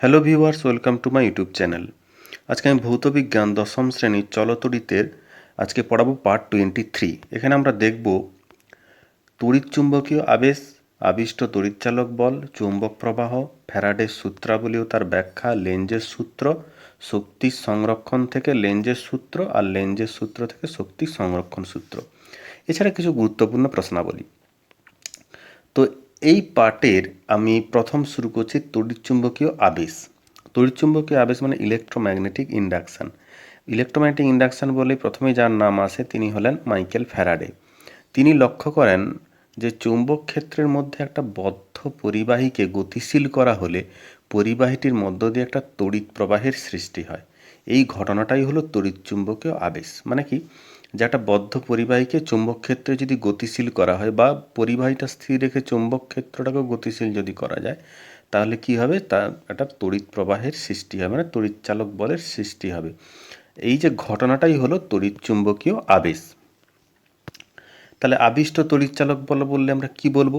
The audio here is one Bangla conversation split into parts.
Hello viewers, welcome to my YouTube channel. আজকে আমি ভৌতবিজ্ঞান দশম শ্রেণীর চলতড়িতের আজকে পড়াবো পার্ট 23। এখানে আমরা দেখব তড়িৎচুম্বকীয় আবেশ, আবিষ্ট তড়িৎচালক বল, চৌম্বক প্রবাহ, ফ্যারাডের সূত্রাবলী ও তার ব্যাখ্যা, লেঞ্জের সূত্র, শক্তির সংরক্ষণ থেকে লেঞ্জের সূত্র, আর লেঞ্জের সূত্র থেকে শক্তির সংরক্ষণ সূত্র। এছাড়া কিছু গুরুত্বপূর্ণ প্রশ্নাবলী। তো এই পার্টের আমি প্রথম শুরু করছি তড়িৎচুম্বকীয় আবেশ। তড়িৎচুম্বকীয় আবেশ মানে ইলেকট্রোম্যাগনেটিক ইন্ডাকশান। ইলেকট্রোম্যাগনেটিক ইন্ডাকশান বলে প্রথমে যার নাম আসে তিনি হলেন মাইকেল ফ্যারাডে। তিনি লক্ষ্য করেন যে চৌম্বক ক্ষেত্রের মধ্যে একটা বদ্ধ পরিবাহীকে গতিশীল করা হলে পরিবাহীটির মধ্য দিয়ে একটা তড়িৎ প্রবাহের সৃষ্টি হয়। এই ঘটনাটাই হলো তড়িৎচুম্বকীয় আবেশ। মানে কি, যে একটা বদ্ধ পরিবাহীকে চৌম্বক ক্ষেত্রে যদি গতিশীল করা হয় বা পরিবাহীটা স্থির রেখে চৌম্বক ক্ষেত্রটাকেও গতিশীল যদি করা যায়, তাহলে কি হবে, তা একটা তড়িৎ প্রবাহের সৃষ্টি হবে, মানে তড়িৎচালক বলের সৃষ্টি হবে। এই যে ঘটনাটাই হলো তড়িৎচুম্বকীয় আবেশ। তাহলে আবিষ্ট তড়িৎচালক বল বললে আমরা কি বলবো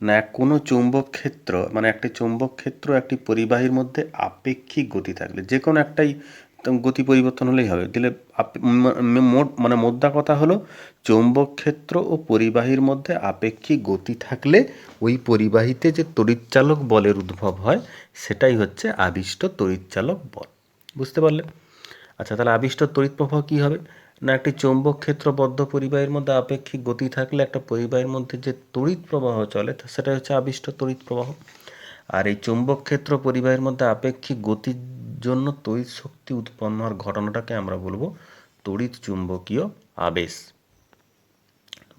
না, কোনো চৌম্বক ক্ষেত্র মানে একটি চৌম্বক ক্ষেত্র একটি পরিবাহীর মধ্যে আপেক্ষিক গতি থাকলে, যে কোনো একটাই গতি পরিবর্তন হলেই হবে দিলে মানে মোদ্দা কথা হলো চৌম্বক ক্ষেত্র ও পরিবাহীর মধ্যে আপেক্ষিক গতি থাকলে ওই পরিবাহীতে যে তড়িৎচালক বলের উদ্ভব হয় সেটাই হচ্ছে আবিষ্ট তড়িৎচালক বল। বুঝতে পারলে? আচ্ছা, তাহলে আবিষ্ট তড়িৎ প্রবাহ কী হবে না, একটি চৌম্বক ক্ষেত্রবদ্ধ পরিবাহীর মধ্যে আপেক্ষিক গতি থাকলে একটা পরিবাহীর মধ্যে যে তড়িৎ প্রবাহ চলে সেটা হচ্ছে আবিষ্ট তড়িৎ প্রবাহ। আর এই চৌম্বক ক্ষেত্র পরিবাহীর মধ্যে আপেক্ষিক গতির জন্য তড়িৎ শক্তি উৎপন্ন হওয়ার ঘটনাটাকে আমরা বলবো তড়িৎ চুম্বকীয় আবেশ।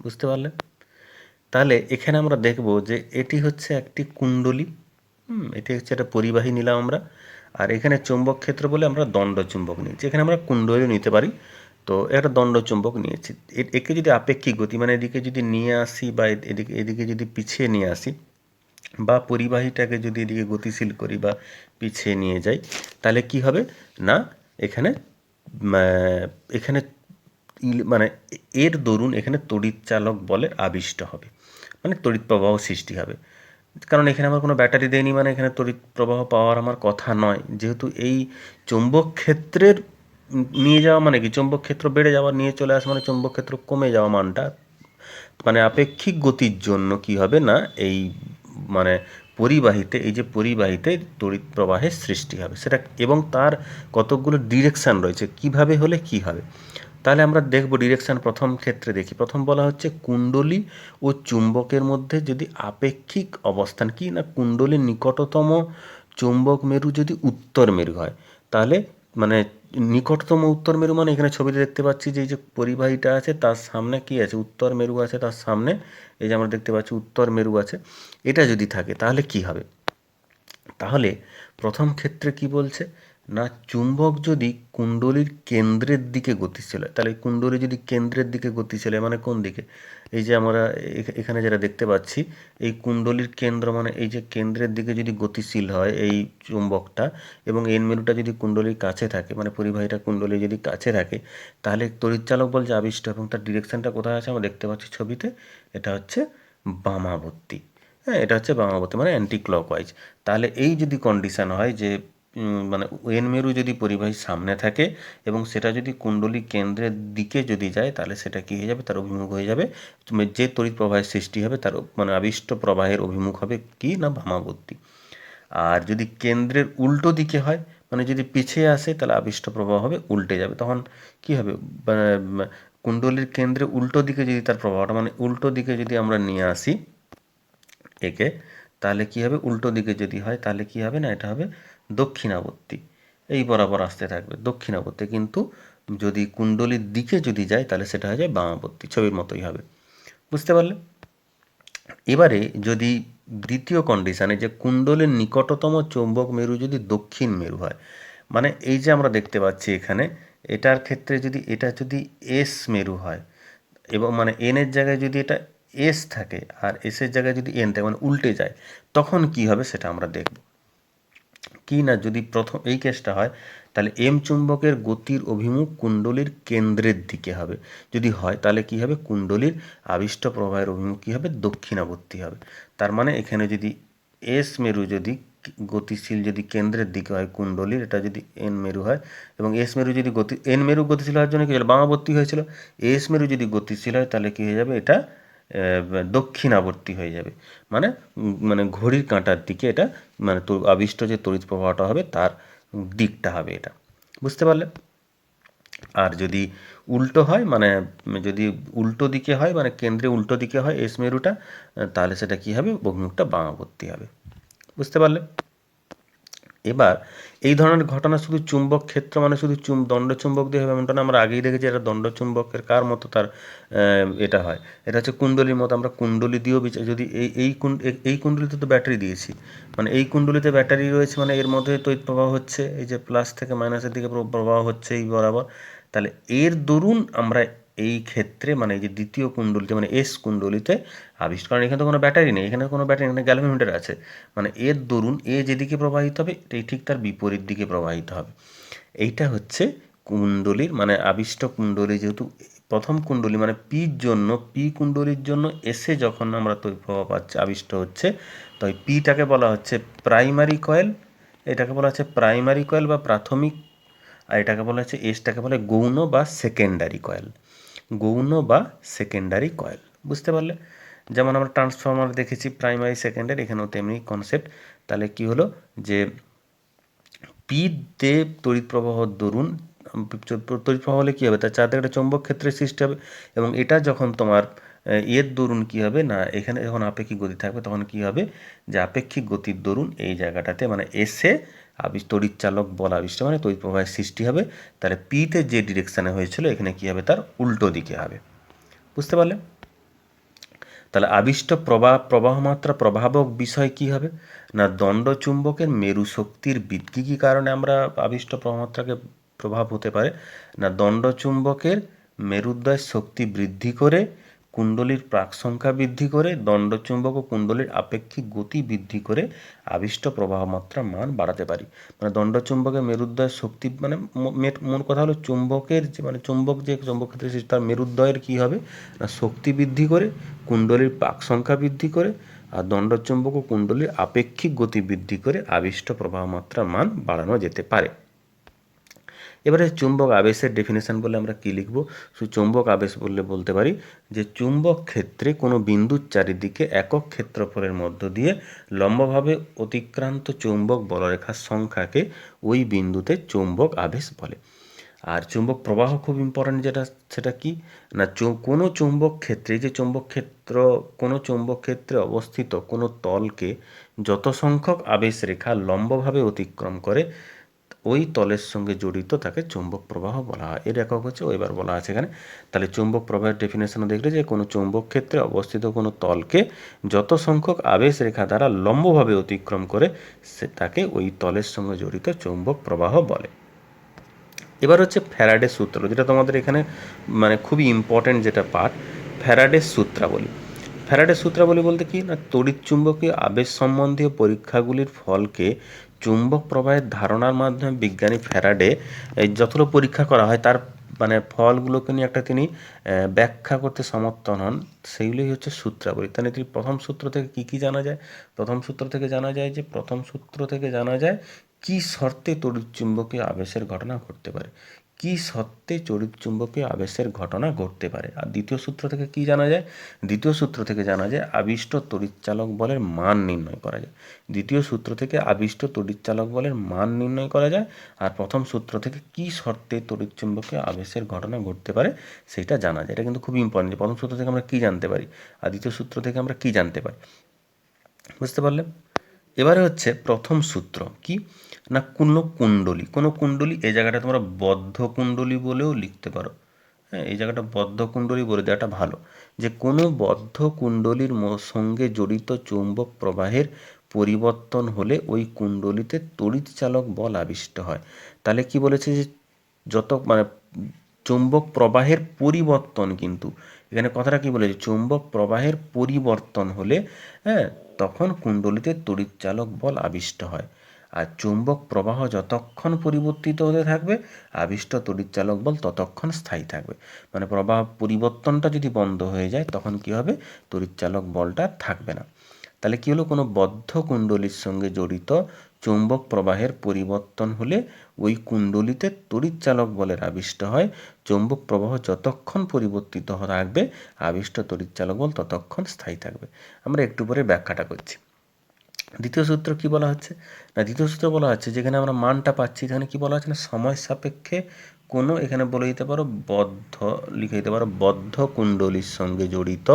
বুঝতে পারলে? তাহলে এখানে আমরা দেখব যে এটি হচ্ছে একটি কুণ্ডলী। এটি হচ্ছে একটা পরিবাহী নিলাম আমরা। আর এখানে চৌম্বক ক্ষেত্র বলে আমরা দণ্ড চুম্বক নিয়েছি। এখানে আমরা কুণ্ডলী নিতে পারি। তো একটা দণ্ড চুম্বক নিয়েছি। একে যদি আপেক্ষিক গতি মানে এদিকে যদি নিয়ে আসি বা এদিকে যদি পিছিয়ে নিয়ে আসি বা পরিবাহীটাকে যদি এদিকে গতিশীল করি বা পিছিয়ে নিয়ে যাই, তাহলে কি হবে না, এখানে এখানে মানে এর দরুন এখানে তড়িৎ চালক বলের আবিষ্ট হবে, মানে তড়িৎ প্রবাহ সৃষ্টি হবে। কারণ এখানে আমার কোনো ব্যাটারি দেয়নি, মানে এখানে তড়িৎ প্রবাহ পাওয়ার আমার কথা নয়। যেহেতু এই চৌম্বক ক্ষেত্রের নিয়ে যাওয়া মানে কি, চৌম্বক ক্ষেত্র বেড়ে যাওয়া, নিয়ে চলে আসা মানে চৌম্বক ক্ষেত্র কমে যাওয়া মানটা, মানে আপেক্ষিক গতির জন্য কি হবে না, এই মানে পরিবাহীতে এই যে পরিবাহীতে তড়িৎ প্রবাহের সৃষ্টি হবে সেটা, এবং তার কতকগুলো ডিরেকশান রয়েছে কিভাবে হলে কি হবে। তাহলে আমরা দেখব ডিরেকশান প্রথম ক্ষেত্রে দেখি। প্রথম বলা হচ্ছে কুণ্ডলী ও চুম্বকের মধ্যে যদি আপেক্ষিক অবস্থান কি না, কুণ্ডলীর নিকটতম চৌম্বক মেরু যদি উত্তর মেরু হয়, তাহলে মানে নিকটতম উত্তর মেরু মানে এখানে ছবিতে দেখতে পাচ্ছি যে এই যে পরিবাহীটা আছে তার সামনে কি আছে, উত্তর মেরু আছে, তার সামনে এই যে আমরা দেখতে পাচ্ছি উত্তর মেরু আছে। এটা যদি থাকে তাহলে কি হবে, তাহলে প্রথম ক্ষেত্রে কি বলছে না, চুম্বক যদি কুণ্ডলীর কেন্দ্রের দিকে গতিশীল হয়, তাহলে কুণ্ডলী যদি কেন্দ্রের দিকে গতিশীল হয় মানে কোন দিকে, এই যে আমরা এখানে যেটা দেখতে পাচ্ছি এই কুণ্ডলীর কেন্দ্র মানে এই যে কেন্দ্রের দিকে যদি গতিশীল হয় এই চুম্বকটা, এবং এন মেরুটা যদি কুণ্ডলীর কাছে থাকে মানে পরিবাহীটা কুণ্ডলী যদি কাছে থাকে, তাহলে তড়িৎচালক বল যে আবিষ্ট এবং তার ডিরেকশনটা কোথায় আছে আমরা দেখতে পাচ্ছি ছবিতে, এটা হচ্ছে বামাবর্তী। হ্যাঁ, এটা হচ্ছে বামাবর্তী মানে অ্যান্টি ক্লকওয়াইজ। তাহলে এই যদি কন্ডিশান হয় যে মানে এন মেরু যদি পরিবাহীর সামনে থাকে এবং সেটা যদি কুণ্ডলী কেন্দ্রের দিকে যদি যায়, তাহলে সেটা কী হয়ে যাবে, তার অভিমুখ হয়ে যাবে, যে তড়িৎ প্রবাহের সৃষ্টি হবে তার মানে আবিষ্ট প্রবাহের অভিমুখ হবে কি না বামাবর্তী। আর যদি কেন্দ্রের উল্টো দিকে হয় মানে যদি পিছিয়ে আসে তাহলে আবিষ্ট প্রবাহ হবে উল্টে যাবে। তখন কি হবে, কুণ্ডলীর কেন্দ্রে উল্টো দিকে যদি তার প্রবাহটা মানে উল্টো দিকে যদি আমরা নিয়ে আসি একে, তাহলে কি হবে, উল্টো দিকে যদি হয় তাহলে কি হবে না, এটা হবে দক্ষিণাবর্তী, এই বরাবর আসতে থাকবে দক্ষিণাবর্তী। কিন্তু যদি কুণ্ডলীর দিকে যদি যায় তাহলে সেটা হয়ে যায় বামাবর্তী, ছবির মতোই হবে। বুঝতে পারলে? এবারে যদি দ্বিতীয় কন্ডিশানে যে কুণ্ডলীর নিকটতম চৌম্বক মেরু যদি দক্ষিণ মেরু হয়, মানে এই যে আমরা দেখতে পাচ্ছি এখানে এটার ক্ষেত্রে যদি এটা যদি এস মেরু হয় এবং মানে এনের জায়গায় যদি এটা এস থাকে আর এসের জায়গায় যদি এন থাকে মানে উল্টে যায়, তখন কি হবে সেটা আমরা দেখব। কি না, যদি প্রথম এই কেসটা হয় তাহলে এম চুম্বকের গতির অভিমুখ কুণ্ডলীর কেন্দ্রের দিকে হবে। যদি হয় তাহলে কি হবে, কুণ্ডলীর আবিষ্ট প্রবাহের অভিমুখ কী হবে, দক্ষিণাবর্তী হবে। তার মানে এখানে যদি এস মেরু যদি গতিশীল যদি কেন্দ্রের দিকে হয় কুণ্ডলীর, এটা যদি এন মেরু হয়, এবং এস মেরু যদি এন মেরু গতিশীল হওয়ার জন্য কী হলো, বামাবর্তী হয়েছিল। এস মেরু যদি গতিশীল হয় তাহলে কী হয়ে যাবে, এটা দক্ষিণাবর্তী হয়ে যাবে, মানে মানে ঘড়ির কাঁটার দিকে এটা, মানে আবিষ্ট যে তড়িৎ প্রবাহটা হবে তার দিকটা হবে এটা। বুঝতে পারলে? আর যদি উল্টো হয়, মানে যদি উল্টো দিকে হয়, মানে কেন্দ্রে উল্টো দিকে হয় এস মেরুটা, তাহলে সেটা কী হবে, অভিমুখটা বামাবর্তী হবে। বুঝতে পারলে? এবার এই ধরনের ঘটনা শুধু চুম্বক ক্ষেত্র মানে শুধু দণ্ডচুম্বক দিয়ে হবে এমনটা না, আমরা আগেই দেখেছি এটা দণ্ডচুম্বকের কার মতো, তার এটা হয়, এটা হচ্ছে কুণ্ডলীর মতো। আমরা কুণ্ডলী দিয়েও যদি এই কুণ্ডলিতে তো ব্যাটারি দিয়েছি, মানে এই কুণ্ডলিতে ব্যাটারি রয়েছে, মানে এর মধ্যে তড়িৎ প্রবাহ হচ্ছে, এই যে প্লাস থেকে মাইনাসের দিকে প্রবাহ হচ্ছে এই বরাবর, তাহলে এর দরুন আমরা এই ক্ষেত্রে, মানে এই যে দ্বিতীয় কুণ্ডলিতে, মানে এস কুণ্ডলিতে আবিষ্কার, কারণ এখানে তো কোনো ব্যাটারি নেই, এখানে কোনো ব্যাটারি, এখানে গ্যালভ্যানোমিটার আছে, মানে এর দরুন এ যেদিকে প্রবাহিত হবে এই ঠিক তার বিপরীত দিকে প্রবাহিত হবে। এইটা হচ্ছে কুণ্ডলীর, মানে আবিষ্ট কুণ্ডলী, যেহেতু প্রথম কুণ্ডলী মানে পির জন্য, পি কুণ্ডলীর জন্য এসে যখন আমরা তড়িৎ প্রবাহ পাচ্ছি, আবিষ্ট হচ্ছে, তো এই পিটাকে বলা হচ্ছে প্রাইমারি কয়েল, এটাকে বলা হচ্ছে প্রাইমারি কয়েল বা প্রাথমিক, আর এটাকে বলা হচ্ছে এসটাকে বলে গৌণ বা সেকেন্ডারি কয়েল, গৌণ বা সেকেন্ডারি কয়েল। বুঝতে পারলে? যেমন আমরা ট্রান্সফর্মার দেখেছি প্রাইমারি সেকেন্ডারি, এখানেও তেমনি কনসেপ্ট। তাহলে কি হলো যে পিতে তড়িৎ প্রবাহ দরুন, তড়িৎ প্রবাহ হলে কী হবে, তার চারদিকে একটা চৌম্বক ক্ষেত্রের সৃষ্টি হবে, এবং এটা যখন তোমার এর দরুন কী হবে না, এখানে যখন আপেক্ষিক গতি থাকবে তখন কী হবে, যে আপেক্ষিক গতির দরুন এই জায়গাটাতে মানে এসে তড়িৎ চালক বল আবিষ্ট, মানে তড়িৎ প্রবাহের সৃষ্টি হবে। তাহলে পিতে যে ডিরেকশানে হয়েছিল এখানে কী হবে, তার উল্টো দিকে হবে। বুঝতে পারলে? তাহলে আবিষ্ট প্রবাহমাত্রা প্রভাবক বিষয় কি হবে না, দণ্ডচুম্বকের মেরু শক্তির বৃদ্ধি। কী কারণে আমরা আবিষ্ট প্রবাহমাত্রাকে প্রভাব হতে পারে না, দণ্ডচুম্বকের মেরুদ্বয় শক্তি বৃদ্ধি করে, কুণ্ডলীর প্রাক সংখ্যা বৃদ্ধি করে, দণ্ডচুম্বক ও কুণ্ডলীর আপেক্ষিক গতি বৃদ্ধি করে আবিষ্ট প্রবাহমাত্রার মান বাড়াতে পারি। মানে দণ্ডচুম্বকের মেরুদ্বয়ের শক্তি, মানে মূল কথা হলো চুম্বকের যে, মানে চুম্বক যে চুম্বক ক্ষেত্রে তার মেরুদ্বয়ের কী হবে না, শক্তি বৃদ্ধি করে, কুণ্ডলীর পাক সংখ্যা বৃদ্ধি করে, আর দণ্ডচুম্বক ও কুণ্ডলীর আপেক্ষিক গতি বৃদ্ধি করে আবিষ্ট প্রবাহমাত্রার মান বাড়ানো যেতে পারে। এবারে চুম্বক আবেশের ডেফিনেশন বলে আমরা কী লিখব, চুম্বক আবেশ বললে বলতে পারি যে চুম্বক ক্ষেত্রে কোনো বিন্দুর চারিদিকে একক ক্ষেত্রফলের মধ্য দিয়ে লম্বভাবে অতিক্রান্ত চৌম্বক বলরেখার সংখ্যাকে ওই বিন্দুতে চৌম্বক আবেশ বলে। আর চুম্বক প্রবাহ খুব ইম্পর্ট্যান্ট, যেটা সেটা কি না, কোনো চৌম্বক ক্ষেত্রে, যে চৌম্বক ক্ষেত্র, কোনো চৌম্বক ক্ষেত্রে অবস্থিত কোনো তলকে যত সংখ্যক আবেশ রেখা লম্বভাবে অতিক্রম করে ওই তলের সঙ্গে জড়িত তাকে চৌম্বক প্রবাহ বলা হয়। এর একক হচ্ছে ওইবার বলা আছে এখানে। তাহলে চৌম্বক প্রবাহের ডেফিনেশন দেখলে যে কোনো চৌম্বক ক্ষেত্রে অবস্থিত কোনো তলকে যত সংখ্যক আবেশ রেখা দ্বারা লম্বভাবে অতিক্রম করে সে তাকে ওই তলের সঙ্গে জড়িত চৌম্বক প্রবাহ বলে। এবার হচ্ছে ফ্যারাডের সূত্র, যেটা তোমাদের এখানে মানে খুবই ইম্পর্ট্যান্ট যেটা পার্ট, ফ্যারাডের সূত্রাবলী। ফ্যারাডের সূত্রাবলী বলতে কি না, তড়িৎচুম্বকীয় আবেশ সম্বন্ধীয় পরীক্ষাগুলির ফলকে চুম্বক প্রবাহের ধারণার মাধ্যমে বিজ্ঞানী ফ্যারাডে এই যতগুলো পরীক্ষা করা হয় তার মানে ফলগুলোকে নিয়ে একটা তিনি ব্যাখ্যা করতে সমর্থন হন, সেইগুলোই হচ্ছে সূত্রাবলী। তাহলে তিনি প্রথম সূত্র থেকে কী জানা যায়, প্রথম সূত্র থেকে জানা যায় কী শর্তে তড়িৎচুম্বকীয় আবেশের ঘটনা ঘটতে পারে, কী শর্তে তড়িৎচুম্বকীয় আবেশের ঘটনা ঘটতে পারে। আর দ্বিতীয় সূত্র থেকে কী জানা যায়, দ্বিতীয় সূত্র থেকে জানা যায় আবিষ্ট তড়িৎচালক বলের মান নির্ণয় করা যায়, দ্বিতীয় সূত্র থেকে আবিষ্ট তড়িৎচালক বলের মান নির্ণয় করা যায়। আর প্রথম সূত্র থেকে কী শর্তে তড়িৎচুম্বকীয় আবেশের ঘটনা ঘটতে পারে সেটা জানা যায়। এটা কিন্তু খুব ইম্পর্টেন্ট, প্রথম সূত্র থেকে আমরা কী জানতে পারি আর দ্বিতীয় সূত্র থেকে আমরা কী জানতে পারি। বুঝতে পারলে? এবারে হচ্ছে প্রথম সূত্র কি না, কোনো কুণ্ডলী, এই জায়গাটা তোমরা বদ্ধ কুণ্ডলী বলেও লিখতে পারো, হ্যাঁ এই জায়গাটা বদ্ধ কুণ্ডলী বলে দেওয়াটা ভালো, যে কোনো বদ্ধ কুণ্ডলীর সঙ্গে জড়িত চৌম্বক প্রবাহের পরিবর্তন হলে ওই কুণ্ডলীতে তড়িৎচালক বল আবিষ্ট হয়। তাহলে কি বলেছে যে যত মানে চৌম্বক প্রবাহের পরিবর্তন, কিন্তু এখানে কথাটা কি বলেছে, চৌম্বক প্রবাহের পরিবর্তন হলে হ্যাঁ তখন কুণ্ডলীতে তড়িৎচালক বল আবিষ্ট হয়। আর চৌম্বক প্রবাহ যতক্ষণ পরিবর্তিত হতে থাকবে আবিষ্ট তড়িৎচালক বল ততক্ষণ স্থায়ী থাকবে। মানে প্রবাহ পরিবর্তনটা যদি বন্ধ হয়ে যায় তখন কি হবে, তড়িৎচালক বলটা থাকবে না। তাহলে কি হলো, কোনো বদ্ধ কুণ্ডলীর সঙ্গে জড়িত চৌম্বক প্রবাহের পরিবর্তন হলে ওই কুণ্ডলীতে তড়িৎচালক বলের আবিষ্ট হয়। চৌম্বক প্রবাহ যতক্ষণ পরিবর্তিত থাকবে আবিষ্ট তড়িৎচালক বল ততক্ষণ স্থায়ী থাকবে। আমরা একটু পরে ব্যাখ্যাটা করছি। দ্বিতীয় সূত্র কি বলা হচ্ছে না, দ্বিতীয় সূত্র বলা হচ্ছে যেখানে আমরা মানটা পাচ্ছি এখানে কি বলা হচ্ছে না, সময় সাপেক্ষে কোনো, এখানে বলে দিতে পারো বদ্ধ, লিখে দিতে পারো বদ্ধ কুণ্ডলীর সঙ্গে জড়িত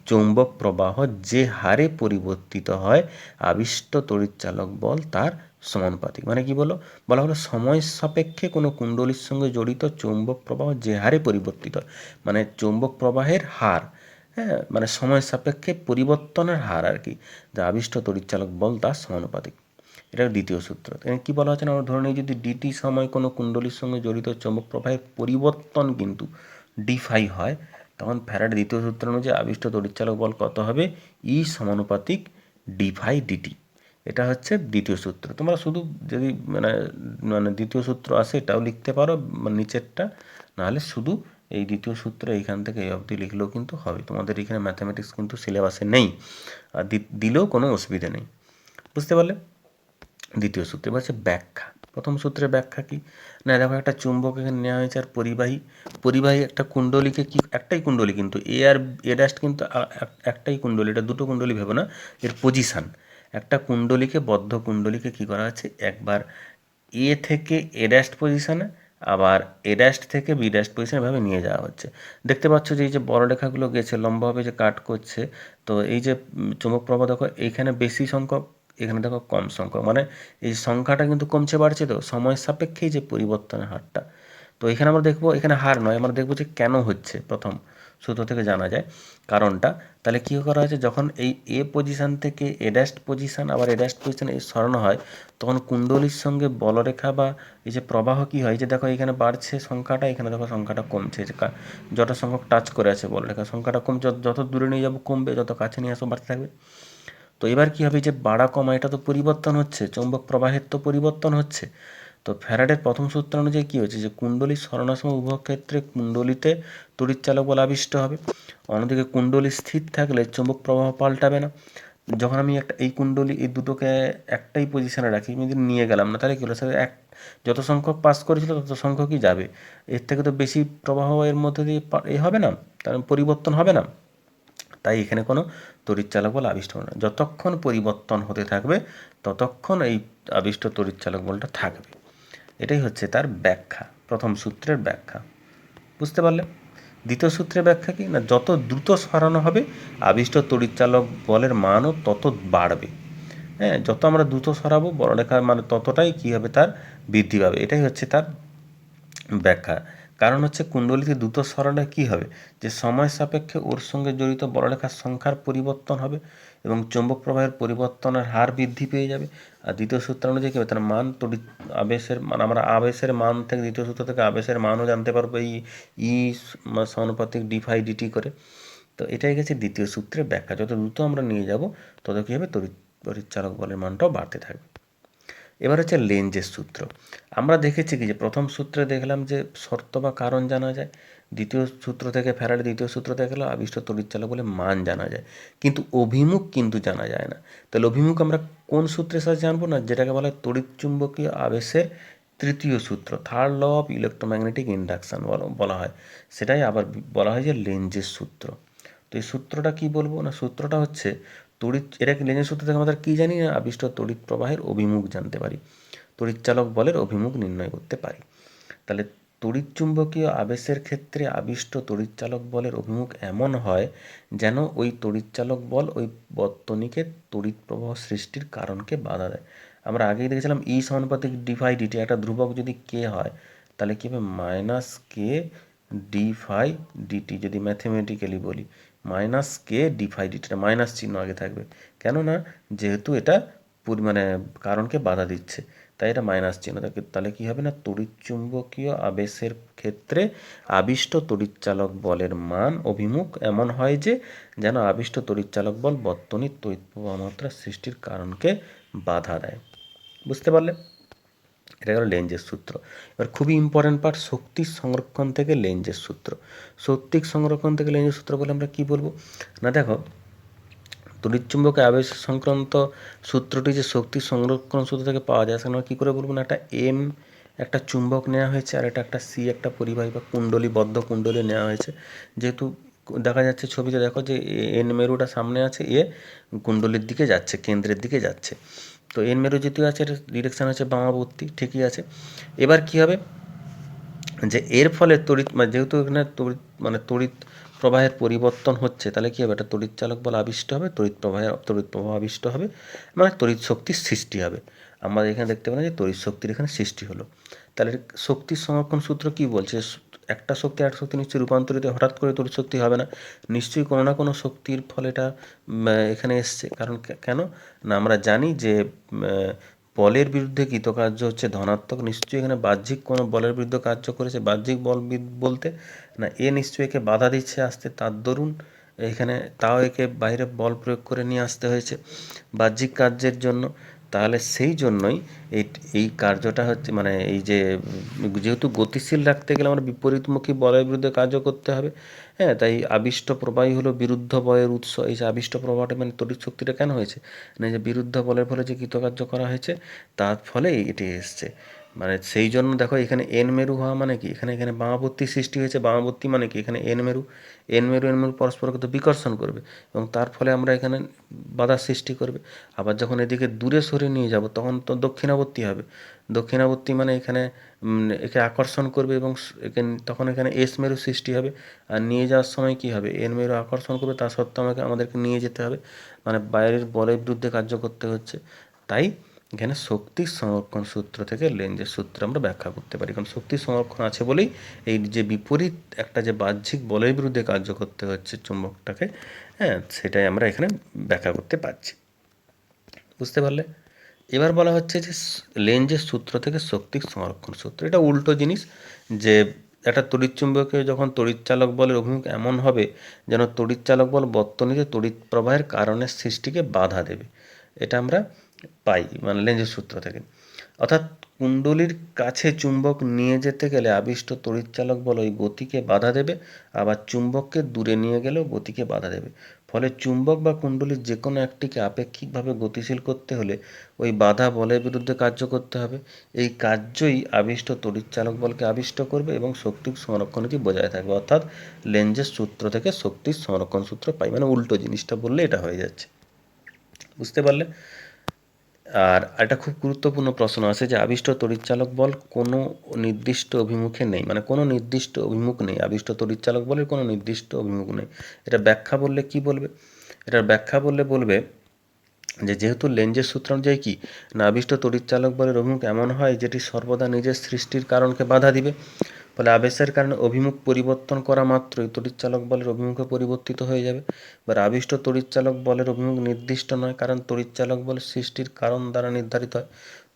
চৌম্বক প্রবাহ যে হারে পরিবর্তিত হয় আবিষ্ট তড়িৎচালক বল তার সমানুপাতিক। মানে কি বলা হলো সময় সাপেক্ষে কোনো কুণ্ডলীর সঙ্গে জড়িত চৌম্বক প্রবাহ যে হারে পরিবর্তিত হয়, মানে চৌম্বক প্রবাহের হার, হ্যাঁ, মানে সময় সাপেক্ষে পরিবর্তনের হার আর কি, যা আবিষ্ট তড়িৎচালক বল তার সমানুপাতিক। এটা দ্বিতীয় সূত্র। এখানে কি বলা হচ্ছে না, আমরা ধরে নিই যদি ডিটি সময় কোনো কুণ্ডলীর সঙ্গে জড়িত চৌম্বক প্রবাহের পরিবর্তন কিন্তু ডিফাই হয়, তখন ফ্যারাডের দ্বিতীয় সূত্র অনুযায়ী আবিষ্ট তড়িৎচালক বল কত হবে, ই সমানুপাতিক ডিফাই ডিটি। এটা হচ্ছে দ্বিতীয় সূত্র। তোমরা শুধু যদি মানে মানে দ্বিতীয় সূত্র আসে এটাও লিখতে পারো নিচেরটা, নাহলে শুধু এই দ্বিতীয় সূত্র এইখান থেকে এই অবধি লিখলেও কিন্তু হবে। তোমাদের এখানে ম্যাথামেটিক্স কিন্তু সিলেবাসে নেই, আর দিলেও কোনো অসুবিধা নেই। বুঝতে পারলে? দ্বিতীয় সূত্র। এবার হচ্ছে ব্যাখ্যা। প্রথম সূত্রের ব্যাখ্যা কি না, দেখো একটা চুম্বক এখানে নেওয়া হয়েছে আর পরিবাহী একটা কুণ্ডলীকে কি, একটাই কুণ্ডলী কিন্তু এ আর এ ড্যাশ কিন্তু একটাই কুণ্ডলী, এটা দুটো কুণ্ডলী ভেবো না, এর পজিশান। একটা কুণ্ডলীকে, বদ্ধ কুণ্ডলীকে কি করা আছে, একবার এ থেকে এ ড্যাশ পজিশানে, আবার এ ড্যাশ থেকে বি ড্যাশ পজিশানে ভাবে নিয়ে যাওয়া হচ্ছে। দেখতে পাচ্ছ যে এই যে বড় রেখাগুলো গেছে লম্বাভাবে যে কাট করছে, তো এই যে চুম্বক প্রবাহ দেখো এইখানে বেশি সংখ্যক, এখানে দেখো কম সংখ্যক, মানে এই সংখ্যাটা কিন্তু কমছে বাড়ছে, তো সময় সাপেক্ষেই যে পরিবর্তনের হারটা। তো এখানে আমরা দেখবো, এখানে হার নয়, আমরা দেখবো যে কেন হচ্ছে, প্রথম সূত্র থেকে জানা যায় কারণটা। তাহলে কী করা হয়েছে, যখন এই এ পজিশান থেকে এ ড্যাশ পজিশান আবার এ ড্যাশ পজিশানে সরানো হয়, তখন কুণ্ডলীর সঙ্গে বলরেখা বা এই যে প্রবাহ কী হয়, যে দেখো এখানে বাড়ছে সংখ্যাটা, এখানে দেখো সংখ্যাটা কমছে, যে যত সংখ্যক টাচ করে আছে বলরেখা সংখ্যাটা কম, যত দূরে নিয়ে যাবো কমবে, যত কাছে নিয়ে আসবো বাড়তে থাকবে। তো এবার কী হবে, যে বাড়া কমা এটা তো পরিবর্তন হচ্ছে, চৌম্বক প্রবাহের তো পরিবর্তন হচ্ছে। তো ফ্যারাডের প্রথম সূত্র অনুযায়ী কী হচ্ছে, যে কুণ্ডলীর সরানোর সময় উভয় ক্ষেত্রে কুণ্ডলীতে তড়িৎচালক বল আবিষ্ট হবে। অন্যদিকে কুণ্ডলী স্থির থাকলে চৌম্বক প্রবাহ পাল্টাবে না। যখন আমি এই কুণ্ডলী এই দুটোকে একটাই পজিশানে রাখি, আমি যদি নিয়ে গেলাম না, তাহলে কী হলো, স্যার যত সংখ্যক পাস করেছিল তত সংখ্যকই যাবে, এর থেকে তো বেশি প্রবাহ এর মধ্যে দিয়ে হবে না, তার পরিবর্তন হবে না। তাই এখানে কোনো তড়িৎচালক বল আবিষ্ট হবে না। যতক্ষণ পরিবর্তন হতে থাকবে ততক্ষণ এই আবিষ্ট তড়িৎচালক বলটা থাকবে। এটাই হচ্ছে তার ব্যাখ্যা, প্রথম সূত্রের ব্যাখ্যা। বুঝতে পারলে? দ্বিতীয় সূত্রের ব্যাখ্যা কি না, যত দ্রুত সরানো হবে আবিষ্ট তড়িৎচালক বলের মানও তত বাড়বে। হ্যাঁ, যত আমরা দ্রুত সরাবো বড়রেখার মানে ততটাই কী হবে, তার বৃদ্ধি পাবে। এটাই হচ্ছে তার ব্যাখ্যা। কারণ হচ্ছে কুণ্ডলীতে দ্রুত সরালে কী হবে, যে সময় সাপেক্ষে ওর সঙ্গে জড়িত বড়রেখার সংখ্যার পরিবর্তন হবে এবং চৌম্বক প্রবাহের পরিবর্তনের হার বৃদ্ধি পেয়ে যাবে। আর দ্বিতীয় সূত্র অনুযায়ী কী হবে, তার মান তড়িৎ আবেশের মান, আমরা আবেশের মান থেকে দ্বিতীয় সূত্র থেকে আবেশের মানও জানতে পারবো এই ই সমানুপাতিক ডিফাই ডিটি করে। তো এটাই গেছে দ্বিতীয় সূত্রের ব্যাখ্যা। যত দ্রুত আমরা নিয়ে যাব তত কী হবে, তড়িৎচালক বলের মানটাও বাড়তে থাকবে। এবার হচ্ছে লেঞ্জের সূত্র। আমরা দেখেছি কি, যে প্রথম সূত্রে দেখলাম যে শর্ত বা কারণ জানা যায়, দ্বিতীয় সূত্র থেকে ফ্যারাডের দ্বিতীয় সূত্র থেকে গেল আবিষ্ট তড়িৎচালক বলে মান জানা যায়, কিন্তু অভিমুখ কিন্তু জানা যায় না। তাহলে অভিমুখ আমরা কোন সূত্রের সাথে জানবো না, যেটাকে বলা হয় তড়িৎচুম্বকীয় আবেশের তৃতীয় সূত্র, third law of electromagnetic induction বলা হয়, সেটাই আবার বলা হয় যে লেঞ্জের সূত্র। তো এই সূত্রটা কি বলবো না, সূত্রটা হচ্ছে এটাকে লেঞ্জের সূত্র থেকে আমাদের কী জানি না, আবিষ্ট তড়িৎ প্রবাহের অভিমুখ জানতে পারি, তড়িৎচালক বলের অভিমুখ নির্ণয় করতে পারি। তাহলে তড়িৎচুম্বকীয় আবেশের ক্ষেত্রে আবিষ্ট তড়িৎচালক বলের অভিমুখ এমন হয় যেন ওই তড়িৎচালক বল ওই বর্তনীকে তড়িৎ প্রবাহ সৃষ্টির কারণকে বাধা দেয়। আমরা আগেই দেখেছিলাম ই সমানুপাতিক ডিফাই ডিটি, একটা ধ্রুবক যদি কে হয় তাহলে কী হবে, মাইনাস কে ডিফাই ডিটি, যদি ম্যাথমেটিক্যালি বলি মাইনাস কে ডিফাই ডিটি, মাইনাস চিহ্ন আগে থাকবে, কেননা যেহেতু এটা মানে কারণকে বাধা দিচ্ছে, তাই এটা মাইনাস চিহ্ন থাকে। তাহলে কী হবে না, তড়িৎচুম্বকীয় আবেশের ক্ষেত্রে আবিষ্ট তড়িৎচালক বলের মান অভিমুখ এমন হয় যে যেন আবিষ্ট তড়িৎচালক বল বর্তনীর তড়িৎ প্রবাহ মাত্রা সৃষ্টির কারণকে বাধা দেয়। বুঝতে পারলে? এটা গেল লেঞ্জের সূত্র। এবার খুবই ইম্পর্ট্যান্ট পার্ট, শক্তির সংরক্ষণ থেকে লেঞ্জের সূত্র। শক্তির সংরক্ষণ থেকে লেঞ্জের সূত্র বলে আমরা কী বলবো না, দেখো তড়িৎচুম্বকের আবেশ সংক্রান্ত সূত্রটি যে শক্তি সংরক্ষণ সূত্র থেকে পাওয়া যায়, সেখানে কী করে বলবো না, একটা এম একটা চুম্বক নেওয়া হয়েছে, আর এটা একটা সি একটা পরিবাহী বা কুণ্ডলী, বদ্ধ কুণ্ডলী নেওয়া হয়েছে। যেহেতু দেখা যাচ্ছে ছবিতে, দেখো যে এন মেরুটা সামনে আছে, এ কুণ্ডলীর দিকে যাচ্ছে, কেন্দ্রের দিকে যাচ্ছে। তো এন মেরু যেহেতু আছে, এর ডিরেকশান হচ্ছে বামাবর্তী, ঠিকই আছে। এবার কী হবে, যে এর ফলে তড়িৎ যেহেতু এখানে তড়িৎ প্রবাহের পরিবর্তন হচ্ছে, তাহলে কী হবে, একটা তড়িৎ চালক বল আবিষ্ট হবে, তড়িৎ প্রবাহ আবিষ্ট হবে, মানে তড়িৎ শক্তির সৃষ্টি হবে। আমাদের এখানে দেখতে পেলাম যে তড়িৎ শক্তির এখানে সৃষ্টি হলো। তাহলে শক্তির সংরক্ষণ সূত্র কী বলছে, একটা শক্তি আর শক্তি নিশ্চয়ই রূপান্তরিত হঠাৎ করে তড়িৎ শক্তি হবে না, নিশ্চয়ই কোনো না কোনো শক্তির ফলে এটা এখানে এসছে। কারণ কেন না, আমরা জানি যে বলের বিরুদ্ধে কৃতকার্য হচ্ছে ধনাত্মক, নিশ্চয়ই এখানে বাহ্যিক কোনো বলের বিরুদ্ধে কার্য করেছে। বাহ্যিক বল বলতে না, এ নিশ্চয়ই একে বাধা দিচ্ছে আসতে, তার দরুন এখানে তাও একে বাইরে বল প্রয়োগ করে নিয়ে আসতে হয়েছে বাহ্যিক কার্যের জন্য। তাহলে সেই জন্যই এই কার্যটা হচ্ছে, এই যে যেহেতু গতিশীল রাখতে গেলে আমরা বিপরীতমুখী বলের বিরুদ্ধে কার্য করতে হবে, হ্যাঁ, তাই আবিষ্ট প্রবাহই হলো বিরুদ্ধ বলের উৎস। এই যে আবিষ্ট প্রবাহটা তড়িৎ শক্তিটা কেন হয়েছে, যে বিরুদ্ধ বলের ফলে যে কৃতকার্য করা হয়েছে, তার ফলে এটি এসছে। সেই জন্য দেখো এখানে এন মেরু হওয়া মানে কি, এখানে বামাবর্তী সৃষ্টি হয়েছে। বামাবর্তী মানে কি, এখানে এন মেরু পরস্পরকে তো বিকর্ষণ করবে, এবং তার ফলে আমরা এখানে বাধার সৃষ্টি করবে। আবার যখন এদিকে দূরে সরিয়ে নিয়ে যাব, তখন তো দক্ষিণাবর্তী হবে। দক্ষিণাবর্তী মানে এখানে একে আকর্ষণ করবে, এবং তখন এখানে এস মেরু সৃষ্টি হবে। আর নিয়ে যাওয়ার সময় কী হবে, এন মেরু আকর্ষণ করবে, তা সত্ত্বেও আমাদেরকে নিয়ে যেতে হবে, বাইরের বলের বিরুদ্ধে কার্য করতে হচ্ছে। তাই এখানে শক্তির সংরক্ষণ সূত্র থেকে লেঞ্জের সূত্র আমরা ব্যাখ্যা করতে পারি, কারণ শক্তির সংরক্ষণ আছে বলেই এই যে বিপরীত একটা যে বাহ্যিক বলের বিরুদ্ধে কার্য করতে হচ্ছে চুম্বকটাকে, হ্যাঁ, সেটাই আমরা এখানে ব্যাখ্যা করতে পারছি। বুঝতে পারলে? এবার বলা হচ্ছে যে লেঞ্জের সূত্র থেকে শক্তির সংরক্ষণ সূত্র। এটা উল্টো জিনিস, যে একটা তড়িৎচুম্বকে যখন তড়িৎচালক বলের অভিমুখ এমন হবে যেন তড়িৎচালক বল বর্তনীতে তড়িৎ প্রবাহের কারণের সৃষ্টিকে বাধা দেবে। এটা আমরা পাই লেঞ্জের সূত্র থেকে। অর্থাৎ কুণ্ডলীর কাছে চুম্বক নিয়ে যেতে গেলে আবিষ্ট তড়িৎচালক বল ওই গতিকে বাধা দেবে, আবার চুম্বককে দূরে নিয়ে গেলেও গতিকে বাধা দেবে। ফলে চুম্বক বা কুণ্ডলীর যে কোনো একটিকে আপেক্ষিকভাবে গতিশীল করতে হলে ওই বাধা বলের বিরুদ্ধে কার্য করতে হবে। এই কার্যই আবিষ্ট তড়িৎচালক বলকে আবিষ্ট করবে এবং শক্তির সংরক্ষণটি বজায় থাকবে। অর্থাৎ লেঞ্জের সূত্র থেকে শক্তির সংরক্ষণ সূত্র পাই, উল্টো জিনিসটা বললে এটা হয়ে যাচ্ছে। বুঝতে পারলে? আর একটা খুব গুরুত্বপূর্ণ প্রশ্ন আছে যে আবিষ্ট তড়িৎচালক বল কোনো নির্দিষ্ট অভিমুখে নেই, কোনো নির্দিষ্ট অভিমুখ নেই, আবিষ্ট তড়িৎচালক বলের কোনো নির্দিষ্ট অভিমুখ নেই। এটা ব্যাখ্যা বললে কি বলবে, এটার ব্যাখ্যা বলবে যে যেহেতু লেঞ্জের সূত্র অনুযায়ী কি না, আবিষ্ট তড়িৎচালক বলের অভিমুখ এমন হয় যেটি সর্বদা নিজের সৃষ্টির কারণকে বাধা দিবে। ফলে আবেশের কারণে অভিমুখ পরিবর্তন করা মাত্রই তড়িৎচালক বলের অভিমুখে পরিবর্তিত হয়ে যাবে। এবার আবিষ্ট তড়িৎচালক বলের অভিমুখ নির্দিষ্ট নয়, কারণ তড়িৎচালক বল সৃষ্টির কারণ দ্বারা নির্ধারিত হয়।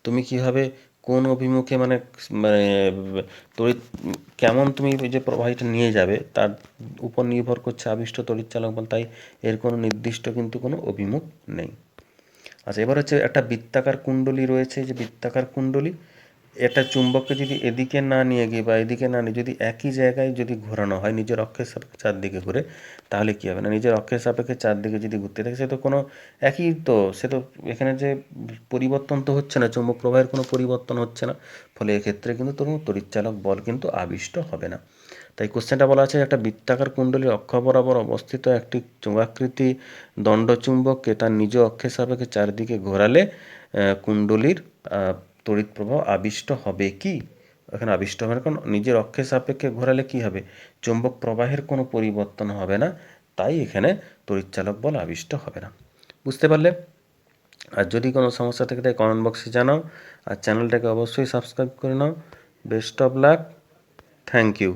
তুমি কীভাবে কোন অভিমুখে তড়িৎ কেমন তুমি যে প্রবাহীটা নিয়ে যাবে তার উপর নির্ভর করছে আবিষ্ট তড়িৎচালক বল। তাই এর কোনো নির্দিষ্ট কিন্তু কোনো অভিমুখ নেই। আচ্ছা, এবার হচ্ছে একটা বৃত্তাকার কুণ্ডলী রয়েছে, যে বৃত্তাকার কুণ্ডলী, এটা চুম্বককে যদি এদিকে না নিয়ে গিয়ে বা এদিকে না নিয়ে যদি একই জায়গায় যদি ঘোরানো হয় নিজের অক্ষের সাপেক্ষে চারদিকে ঘুরে, তাহলে কী হবে না, নিজের অক্ষের সাপেক্ষে চারদিকে যদি ঘুরতে থাকে, সে তো কোনো একই তো, সে তো এখানে যে পরিবর্তন তো হচ্ছে না, চুম্বক প্রবাহের কোনো পরিবর্তন হচ্ছে না। ফলে এক্ষেত্রে কিন্তু তড়িৎচালক বল কিন্তু আবিষ্ট হবে না। তাই কোশ্চেনটা বলা আছে, একটা বৃত্তাকার কুণ্ডলীর অক্ষ বরাবর অবস্থিত একটি চোঙাকৃতি দণ্ডচুম্বককে তার নিজ অক্ষের সাপেক্ষে চারদিকে ঘোরালে কুণ্ডলীর তড়িৎ প্রবাহ আবিষ্ট হবে কি? এখানে আবিষ্ট হবে না, কারণ নিজের অক্ষের সাপেক্ষে ঘোরালে কি হবে, চুম্বক প্রবাহের কোনো পরিবর্তন হবে না, তাই এখানে তড়িৎচালক বল আবিষ্ট হবে না। বুঝতে পারলে? আর যদি কোনো সমস্যা থাকে তাই কমেন্ট বক্সে জানাও, আর চ্যানেলটাকে অবশ্যই সাবস্ক্রাইব করে নাও। Best of luck, thank you.